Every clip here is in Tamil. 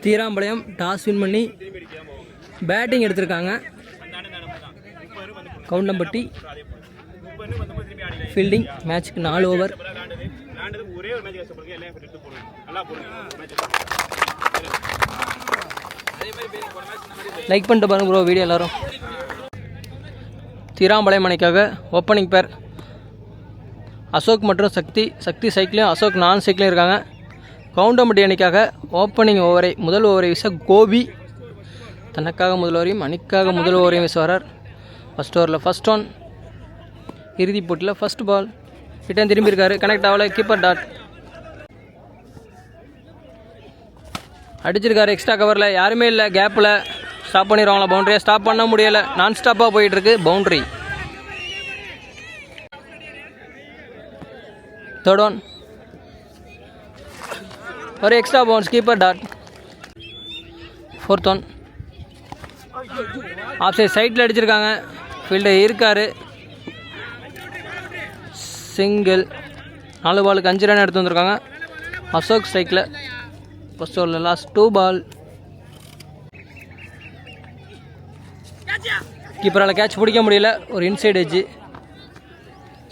தீராம்பாளையம் டாஸ் வின் பண்ணி பேட்டிங் எடுத்திருக்காங்க. கவுண்டம்பட்டி ஃபீல்டிங். மேட்ச்சுக்கு 4 ஓவர். லைக் பண்ணிட்டு பாருங்க ப்ரோ வீடியோ எல்லாரும். தீராம்பாளையம் அணிக்காக ஓப்பனிங் பேர் அசோக் மற்றும் சக்தி சைக்கிளையும் அசோக் நான் சைக்கிளையும் இருக்காங்க. கவுண்டம்பட்டி அணிக்காக ஓப்பனிங் முதல் ஓவரை வீச கோபி தனக்காக முதல் ஓவரையும் அணிக்காக முதல் ஓவரையும் வீச வரார். ஃபஸ்ட் ஓவரில் ஃபஸ்ட் ஒன். இறுதிப் போட்டியில் ஃபஸ்ட் பால். ரிட்டர்ன் திரும்பியிருக்காரு. கனெக்ட் ஆகல. Keeper dot. அடிச்சிருக்காரு எக்ஸ்ட்ரா கவரில். யாருமே இல்லை. கேப்பில் ஸ்டாப் பண்ணிடுவாங்களா? பவுண்டரியை ஸ்டாப் பண்ண முடியலை. நான் ஸ்டாப்பாக போயிட்டுருக்கு. பவுண்ட்ரி. Third one. ஒரு extra bounce. Keeper dot. Fourth one. Off side சைட்டில் அடிச்சிருக்காங்க. ஃபீல்டர் இருக்கார். சிங்கிள். 4 பாலுக்கு 5 ரன் எடுத்து வந்திருக்காங்க. அசோக் ஸ்ட்ரைக்கில். ஃபர்ஸ்ட் ஓவரில் லாஸ்ட் 2 பால். கீப்பரால் கேட்ச் பிடிக்க முடியல. ஒரு இன்சைட் எட்ஜ்.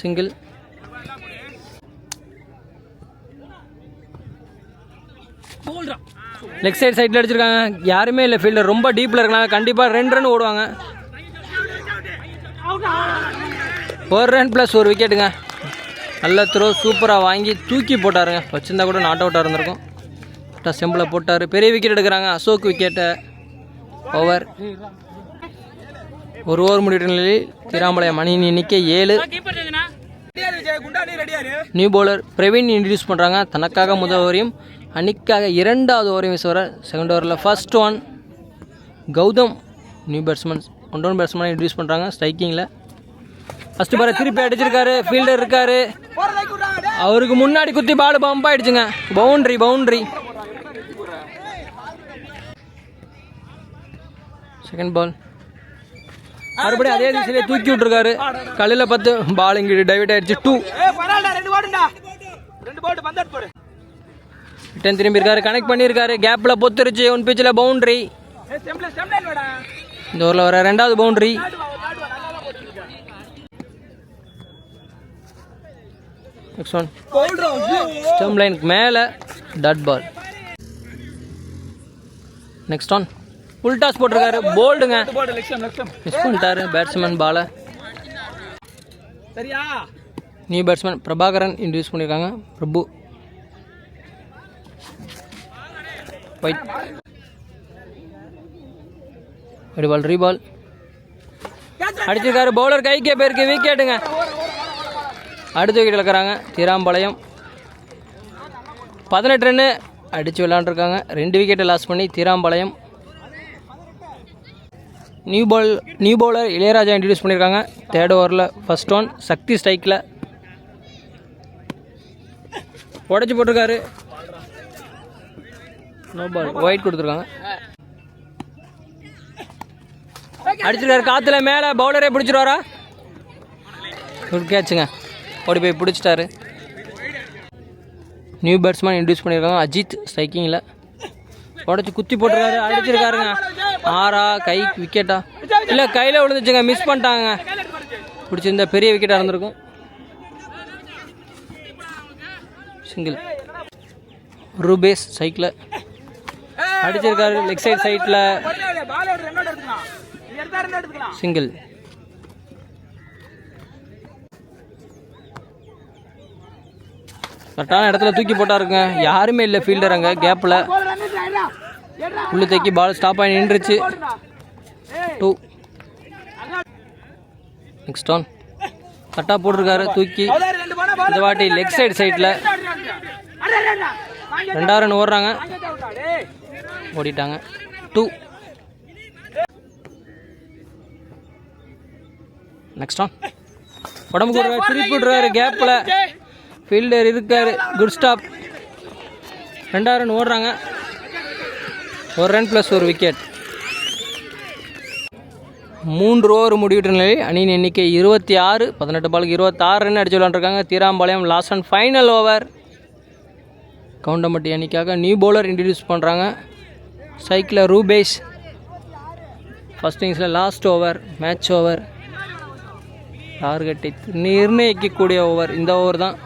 சிங்கிள். லெக் சைடில் அடிச்சிருக்காங்க. யாருமே இல்லை. ஃபீல்டர் ரொம்ப டீப்பில் இருக்காங்க. கண்டிப்பாக 2 ரன் ஓடுவாங்க. 1 ரன் ப்ளஸ் 1 விக்கெட்டுங்க. நல்ல த்ரோ. சூப்பராக வாங்கி தூக்கி போட்டாருங்க. வச்சிருந்தா கூட நாட் அவுட்டாக இருந்திருக்கும். செம்பில் போட்டார். பெரிய விக்கெட் எடுக்கிறாங்க. அசோக் விக்கெட்டை. ஓவர். 1 ஓவர் முடிகிற நிலையில் தீராம்பாளையம் அணியின் எண்ணிக்கை 7. நியூ பவுலர் பிரவீன் இன்ட்ரடியூஸ் பண்ணுறாங்க. தனக்காக முதல் ஓவரையும் அணிக்காக 2வது ஓவரையும் வீச வர. செகண்ட் ஓவரில் first one. Gautham new batsman 1 down பேட்ஸ்மேனை இன்ட்ரடியூஸ் பண்ணுறாங்க. ஸ்ட்ரைக்கிங்கில் ஃபஸ்ட்டு பாரை திருப்பி அடிச்சிருக்காரு. ஃபீல்டர் இருக்காரு. அவருக்கு முன்னாடி குத்தி பால் பம்ப் ஆயிடுச்சுங்க. பவுண்ட்ரி. Second ball. மறுபடியும் அதே திசையிலே தூக்கி விட்டுருக்காரு. கல்லில் 10. பால் இங்கிட்டு டைவர்ட் ஆயிடுச்சு. 2. ரிட்டர்ன் திரும்பி இருக்காரு. கனெக்ட் பண்ணியிருக்காரு. கேப்பில் பொத்துருச்சு. 1 பிச்சில் பவுண்ட்ரி. இந்த ஓவரில் வர 2வது பவுண்ட்ரி. Next one. ஸ்டம்ப் லைனுக்கு மேலே dot ball. Next one. Full toss போட்டிருக்காரு. போல்டுங்க. மிஸ் பண்ணிட்டாரு பேட்ஸ்மேன் பாலை. நியூ பேட்ஸ்மேன் பிரபாகரன் இன்ட்ரடியூஸ் பண்ணியிருக்காங்க. பிரபு. ஒயிட். Ball reball. அடிச்சிருக்காரு. பவுலர் கைக்கே பேருக்கு விக்கெட்டுங்க. அடுத்த விக்கெட் இழக்கிறாங்க. தீராம்பாளையம் 18 ரன்னு அடித்து விளாண்டுருக்காங்க. 2 விக்கெட்டை லாஸ் பண்ணி தீராம்பாளையம். நியூ பவுலர் இளையராஜா இன்ட்ரடியூஸ் பண்ணியிருக்காங்க. 3rd ஓவரில் ஃபர்ஸ்ட் ஒன். சக்தி ஸ்ட்ரைக்கில் உடச்சி போட்டிருக்காரு. No ball. ஒயிட் கொடுத்துருக்காங்க. அடிச்சிருக்காரு. காற்றுல மேலே பவுலரே பிடிச்சிருவாரா? குட் கேட்சுங்க. ஓடி போய் பிடிச்சிட்டாரு. நியூ பேட்ஸ்மேன் இன்ட்ரடியூஸ் பண்ணியிருக்காங்க. அஜித் ஸ்ட்ரைக்கிங்கில் உடச்சி குத்தி போட்டிருக்காரு. அடிச்சிருக்காருங்க. 6 கை விக்கெட்டா? இல்லை, கையில் விழுந்துச்சுங்க. மிஸ் பண்ணிட்டாங்க. பிடிச்சிருந்தா பெரிய விக்கெட்டாக இருந்திருக்கும். சிங்கிள். ரூபேஸ் சைக்கிள் அடிச்சிருக்காரு. லெக் சைடில் சிங்கிள். கரெக்டான இடத்துல தூக்கி போட்டாருங்க. யாருமே இல்லை ஃபீல்டர். அங்கே கேப்பில் உள்ளே தூக்கி பால் ஸ்டாப் ஆகி நின்றுச்சு. 2. Next one. கரெக்டாக போட்டிருக்காரு. தூக்கி இந்த வாட்டி லெக் சைடில் 2 ரன் ஓடுறாங்க. ஓடிட்டாங்க. 2. Next one. உடம்புக்கு ஒரு திருப்பி விட்றாரு. கேப்பில் ஃபீல்டர் இருக்கார். Good stop. 2 ரன் ஓடுறாங்க. 1 ரன் ப்ளஸ் 1 விக்கெட். 3 ஓவர் முடிவிட்ட நிலையில் அணியின் எண்ணிக்கை 26. 18 பாலுக்கு 26 ரன் அடிச்சு விளாண்டுருக்காங்க. Theerampalayam last and final over. Kavundampatti அணிக்காக நியூ பவுலர் இன்ட்ரடியூஸ் பண்ணுறாங்க. சைக்கிளில் ரூபேஷ். ஃபஸ்ட் இன்னிங்ஸில் லாஸ்ட் ஓவர், மேட்ச் ஓவர், டார்கெட்டை நிர்ணயிக்கக்கூடிய ஓவர் இந்த ஓவர் தான்.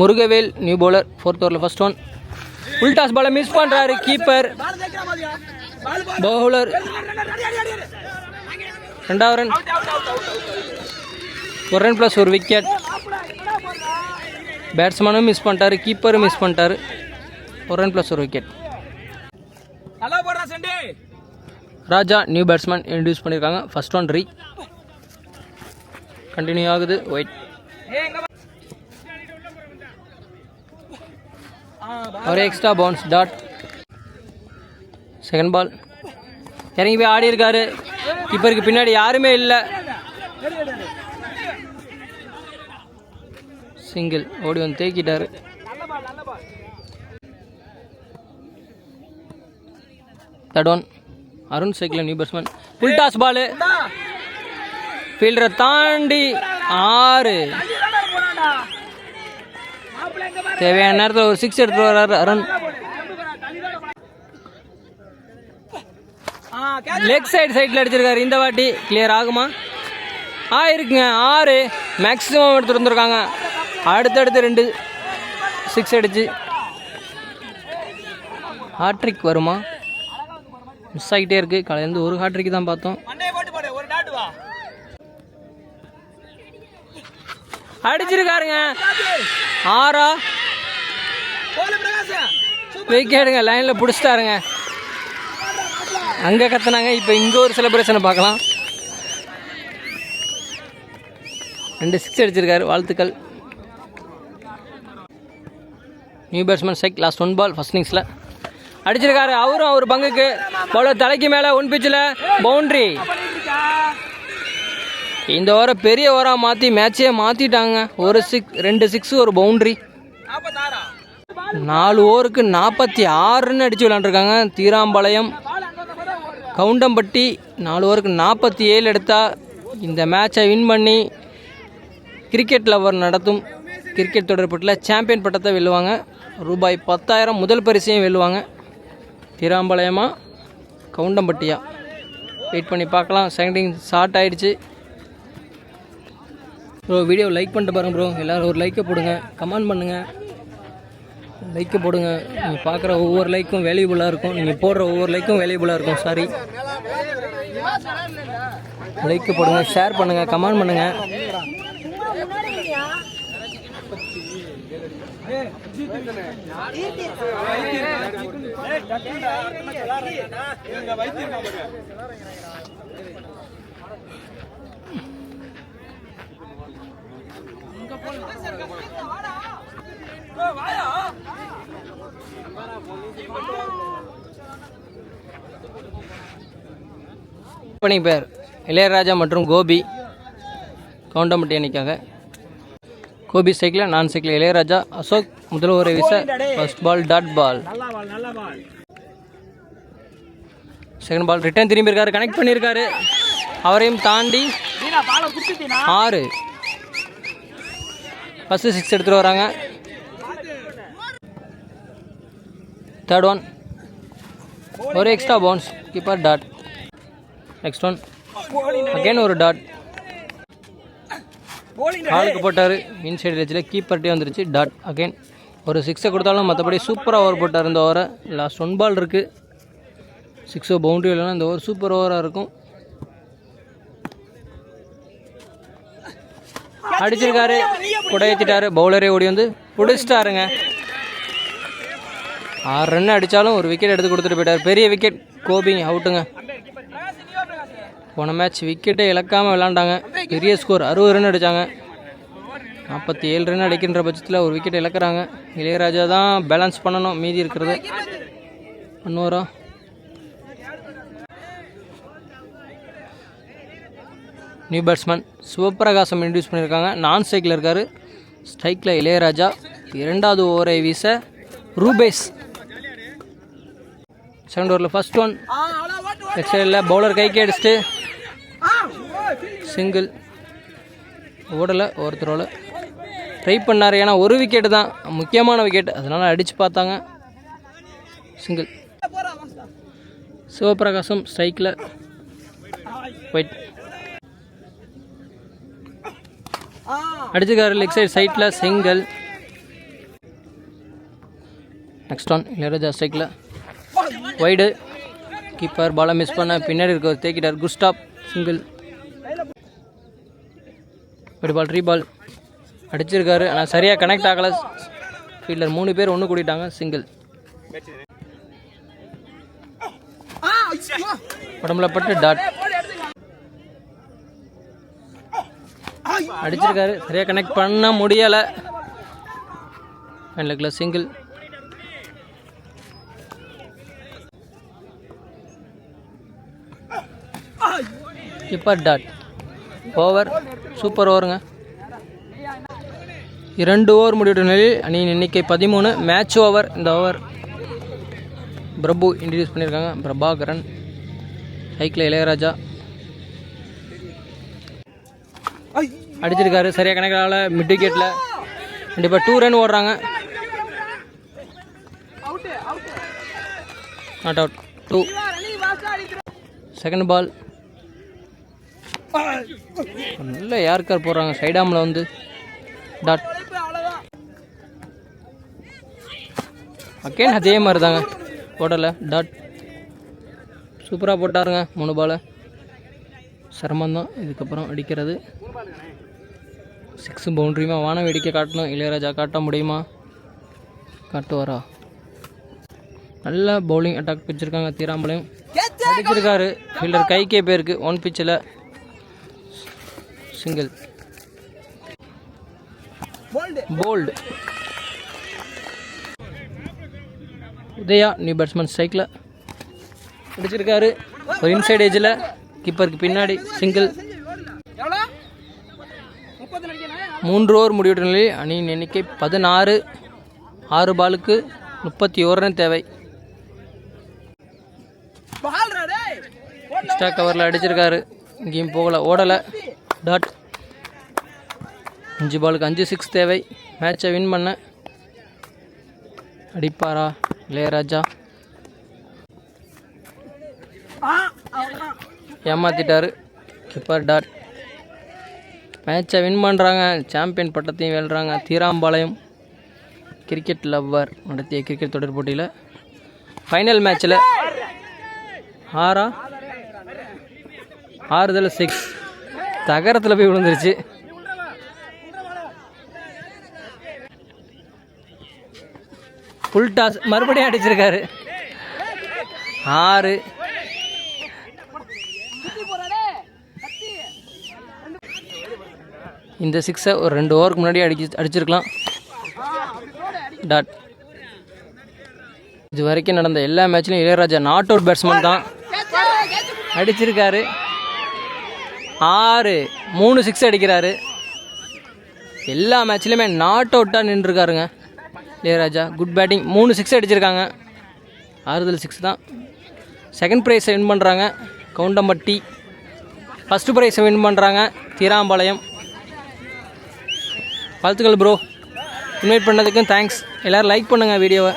Murugavel new bowler. 4th ஓவரில் ஃபர்ஸ்ட் ஒன். உல்டாஸ் பாலை மிஸ் பண்ணுறாரு கீப்பர். பவுலர் 2வது ரன். 1 run plus 1 wicket. பேட்ஸ்மேனும் மிஸ் பண்ணிட்டாரு, கீப்பரும் மிஸ் பண்ணிட்டாரு. 1 run plus 1 wicket. Raja new batsman introduce பண்ணியிருக்காங்க. ஃபர்ஸ்ட் ஒன் ரீ. கண்டினியூ ஆகுது. ஒயிட். ஒரு extra bounce dot. Second ball. இறங்கி போய் ஆடி இருக்காரு. கீப்பருக்கு பின்னாடி யாருமே இல்லை. சிங்கிள். ஓடி வந்து தேக்கிட்டாரு. Third one. Arun cycle new batsman. உல்டாஸ் பாலு. ஃபீல்டரை தாண்டி 6. தேவையான நேரத்தில் ஒரு 6 எடுத்துட்டு வர்றாரு அருண். லெக் சைடில் அடிச்சிருக்காரு. இந்த வாட்டி கிளியர் ஆகுமா? இருக்குங்க. 6 மேக்ஸிமம் எடுத்துட்டு வந்திருக்காங்க. அடுத்தடுத்து 2 6 அடிச்சு ஹாட்ரிக் வருமா? மிஸ் ஆகிட்டே இருக்கு. காலையிலேருந்து ஒரு ஹாட்ரிக் தான் பார்த்தோம். அடிச்சிருக்காருங்க. 6 விக்கெட்டுங்க. லைனில் பிடிச்சிட்டாருங்க. அங்கே கத்துனாங்க. இப்போ இங்கே ஒரு செலிப்ரேஷனை பார்க்கலாம். 2 6 அடிச்சிருக்காரு. வாழ்த்துக்கள். நியூ பேட்ஸ்மேன் சைக் லாஸ்ட் 1 பால் ஃபர்ஸ்ட் இன்னிங்ஸில் அடிச்சிருக்காரு. அவரும் அவர் பங்குக்கு பவுலர் தலைக்கு மேலே 1 பிச்சில் பவுண்ட்ரி. இந்த ஓவரை பெரிய ஓவராக மாற்றி மேட்சே மாற்றிட்டாங்க. 1 6 2 6 ஒரு பவுண்ட்ரி. 4 ஓவருக்கு 46 ரன் அடித்து விளாண்டுருக்காங்க. தீராம்பாளையம் கவுண்டம்பட்டி 4 ஓவருக்கு 47 எடுத்தால் இந்த மேட்சை வின் பண்ணி கிரிக்கெட் லவர் நடத்தும் கிரிக்கெட் தொடர்பட்டில் சாம்பியன் பட்டத்தை வெல்லுவாங்க. ரூபாய் 10,000 முதல் பரிசையும் வெல்லுவாங்க. தீராம்பாளையமா கவுண்டம்பட்டியா வெயிட் பண்ணி பார்க்கலாம். செகண்ட் இன்னிங்ஸ் ஸ்டார்ட் ஆகிடுச்சு. ப்ரோ வீடியோ லைக் பண்ணிட்டு பாருங்கள் ப்ரோ. எல்லோரும் ஒரு லைக்கை போடுங்க, கமெண்ட் பண்ணுங்கள், லைக்கை போடுங்க. நீங்கள் பார்க்குற ஒவ்வொரு லைக்கும் வேல்யூபுளாக இருக்கும். நீங்கள் போடுற ஒவ்வொரு லைக்கும் வேல்யூபுளாக இருக்கும். சாரி, லைக்கை போடுங்க, ஷேர் பண்ணுங்கள், கமெண்ட் பண்ணுங்கள். பேர் இளையராஜா மற்றும் கோபி கவுண்டம்பட்டி அணிக்காக. கோபி சைக்கிள், நான் சைக்கிள் இளையராஜா. அசோக் முதல் ஓவரை வீச first ball dot ball. Second ball return திரும்பி இருக்காரு, கனெக்ட் பண்ணியிருக்காரு. அவரையும் தாண்டி 6 ஃபஸ்ட்டு 6 எடுத்துகிட்டு வராங்க. தேர்ட் ஒன் ஒரு extra bounce, keeper dot. Next one again ஒரு டாட். ஆளுக்கு போட்டார் இன்சைடு லெஜில், கீப்பர்ட்டே வந்துருச்சு, டாட். அகைன் ஒரு 6 கொடுத்தாலும் மற்றபடி சூப்பராக ஓவர் போட்டார் இந்த ஓவரை. லாஸ்ட் 1 பால் இருக்குது. 6 பவுண்டரி இல்லைன்னா இந்த ஓவர் சூப்பர் ஓவராக இருக்கும். அடிச்சிருக்காரு, குடையத்திட்டாரு. பவுலரே ஓடி வந்து பிடிச்சிட்டாருங்க. 6 ரன் அடித்தாலும் ஒரு விக்கெட் எடுத்து கொடுத்துட்டு போயிட்டார். பெரிய விக்கெட். கோபி அவுட்டுங்க. போன மேட்ச் விக்கெட்டை இழக்காமல் விளாண்டாங்க. பெரிய ஸ்கோர் 60 ரன் அடித்தாங்க. 47 ரன் அடிக்கின்ற பட்சத்தில் ஒரு விக்கெட் இழக்கிறாங்க. இளையராஜா தான் பேலன்ஸ் பண்ணணும் மீதி இருக்கிறது. இன்னொரு நியூ பேட்ஸ்மேன் சிவபிரகாசம் இன்ட்ரடியூஸ் பண்ணியிருக்காங்க. நான் ஸ்ட்ரைக்கில் இருக்கார். ஸ்ட்ரைக்கில் இளையராஜா. இரண்டாவது ஓவரை வீச ரூபேஸ். செகண்ட் ஓவரில் ஃபர்ஸ்ட் ஒன் லெஃப்ட் சைடில் பவுலர் கைக்கு அடிச்சுட்டு சிங்கிள். ஓடலை, ஒருத்தரோட ட்ரை பண்ணார். ஏன்னா ஒரு விக்கெட்டு தான், முக்கியமான விக்கெட், அதனால் அடித்து பார்த்தாங்க. சிங்கிள். சிவபிரகாசம் ஸ்ட்ரைக்கில் ஒயிட் அடிச்சுக்காரு. லெக் சைடு சைட்டில் சிங்கிள். நெக்ஸ்ட் ஒன் இளையராஜா ஸ்ட்ரைக்கில் வைடு. கீப்பர் பாலை மிஸ் பண்ண பின்னாடி இருக்க தேக்கிட்டார். Good stop. சிங்கிள். ஒரு பால் ரீபால் அடிச்சிருக்காரு. ஆனால் சரியாக கனெக்ட் ஆகலை. ஃபீல்டர் 3 பேர் ஒன்று கூட்டிட்டாங்க. சிங்கிள். உடம்புல பட்டு டாட் அடிச்சிருக்காரு. சரியாக கனெக்ட் பண்ண முடியலை. லெக்கில் single. Keeper dot. Over. Super ஓவருங்க. 2 ஓவர் முடிவுற்ற நிலையில் அணியின் எண்ணிக்கை 13. Match over. இந்த ஓவர் பிரபு இன்ட்ரடியூஸ் பண்ணியிருக்காங்க. பிரபாகரன். சைக்கிள் இளையராஜா அடிச்சிருக்காரு. சரியாக கணக்கால மிட் விக்கெட்டில் கண்டிப்பாக 2 ரன் ஓடுறாங்க. Not out. 2. Second ball. நல்ல யார்கார் போடுறாங்க சைடாமில் வந்து. டாட். அகேன் அதே மாதிரி தாங்க, போடலை. டாட். சூப்பராக போட்டாருங்க 3 பாலை. சிரமந்தான் இதுக்கப்புறம் அடிக்கிறது. 6 பவுண்ட்ரியுமா வானம் வெடிக்க காட்டணும். இளையராஜா காட்ட முடியுமா? காட்டுவாரா? நல்லா பவுலிங் அட்டாக் வச்சுருக்காங்க. தீராம்பாளையம் அடிச்சிருக்காரு. ஃபீல்டர் கைக்கே போயிருக்கு. 1 பிச்சில் single. Bowled. Udaya new batsman ஸ்ட்ரைக்கில் அடிச்சிருக்காரு. ஒரு இன்சைட் ஏஜில் கீப்பருக்கு பின்னாடி சிங்கிள். 3 ஓவர் முடிவுற்ற நிலையில் அணியின் எண்ணிக்கை 16. 6 பாலுக்கு 31 ரன் தேவை. எக்ஸ்ட்ரா கவரில் அடிச்சிருக்காரு. இங்கேயும் போகலை, ஓடலை. டாட். 5 பாலுக்கு 5 6 தேவை. மேட்சை வின் பண்ண அடிப்பாரா இளையராஜா? ஏமாத்திட்டாரு. Keeper dot. மேட்சை வின் பண்ணுறாங்க. சாம்பியன் பட்டத்தையும் வெல்றாங்க. தீராம்பாளையம் கிரிக்கெட் லவ்வர் நடத்திய கிரிக்கெட் தொடர் போட்டியில் ஃபைனல் மேட்ச்சில் 6 6 தகரத்தில் போய் விழுந்துருச்சு. ஃபுல் டாஸ் மறுபடியும் அடிச்சிருக்காரு. 6. இந்த 6 ஒரு 2 ஓவருக்கு முன்னாடி அடிச்சிருக்கலாம். டாட். இது வரைக்கும் நடந்த எல்லா மேட்ச்லையும் இளையராஜா நாட் அவுட் பேட்ஸ்மேன் தான். அடிச்சிருக்காரு. 6. 3 6 அடிக்கிறாரு. எல்லா மேட்ச்லையுமே நாட் அவுட்டாக நின்றுருக்காருங்க இளையராஜா. Good batting. 3 6 அடிச்சிருக்காங்க. 6 தான். செகண்ட் ப்ரைஸை வின் பண்ணுறாங்க கவுண்டம்பட்டி. ஃபஸ்ட்டு ப்ரைஸை வின் பண்ணுறாங்க தீராம்பாளையம். வாழ்த்துக்கள் ப்ரோ. இன்வைட் பண்ணதுக்கும் தேங்க்ஸ். எல்லோரும் லைக் பண்ணுங்கள் வீடியோவை.